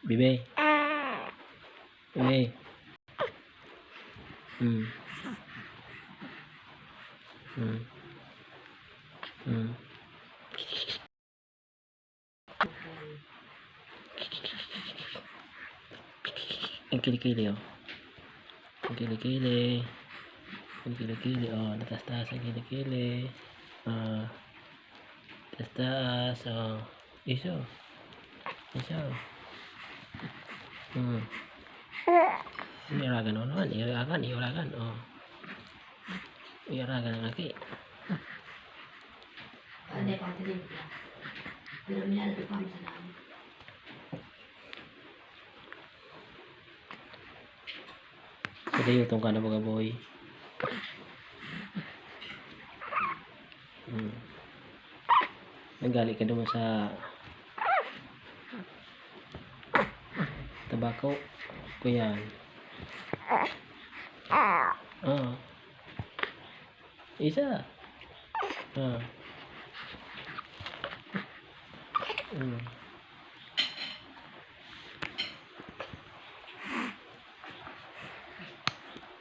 Bibi. Bibi. Hmm. Hmm. Hmm. Ang kilikili oh. Ang kilikili. Ang kilikili oh. Natas-taas ang kilikili. Taas-taas oh. Iso. Iso. Hmm. Iaragan mo naman. Iaragan. Oh. Iaragan ang laki. Hindi pa din. Pero nilalagay pa kami sa namin. Kadayutong ka na mga boy. Nanggali ka naman sa tabako ko yan. Isa.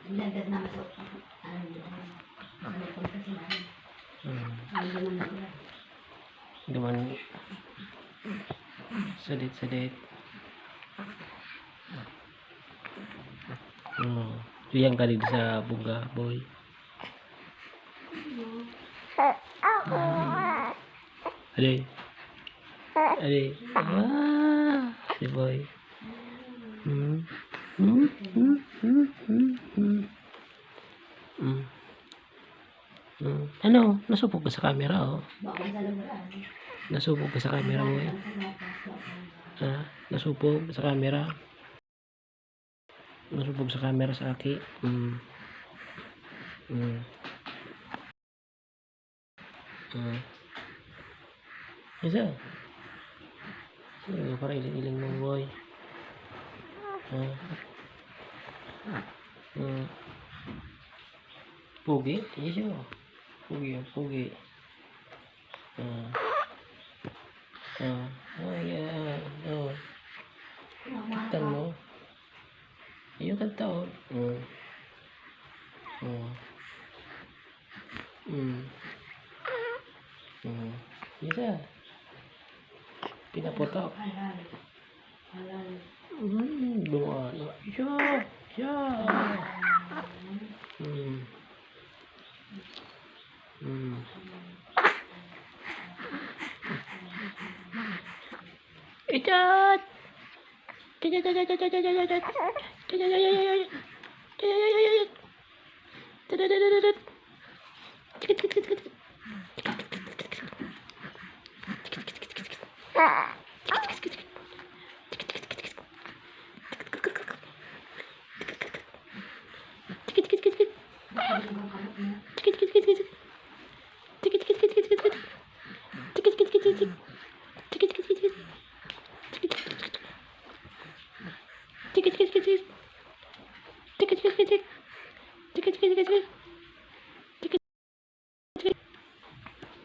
Nilagad naman sa ano pang kasi namin. Ano naman na Gaman sedit. Yang kali sa bunga boy. Ade. Si boy. Ano? Nasubok ka sa camera oh. Nasubok ka sa camera mo eh. Nasubok sa camera. Nasubok sa camera sa aki. Isa. Para iling-iling mo boy. Pugi? Isa. Pugi. Kantan mo. Yung kanta oh. Isa. Pinaputok. Dua. Siya. Icat.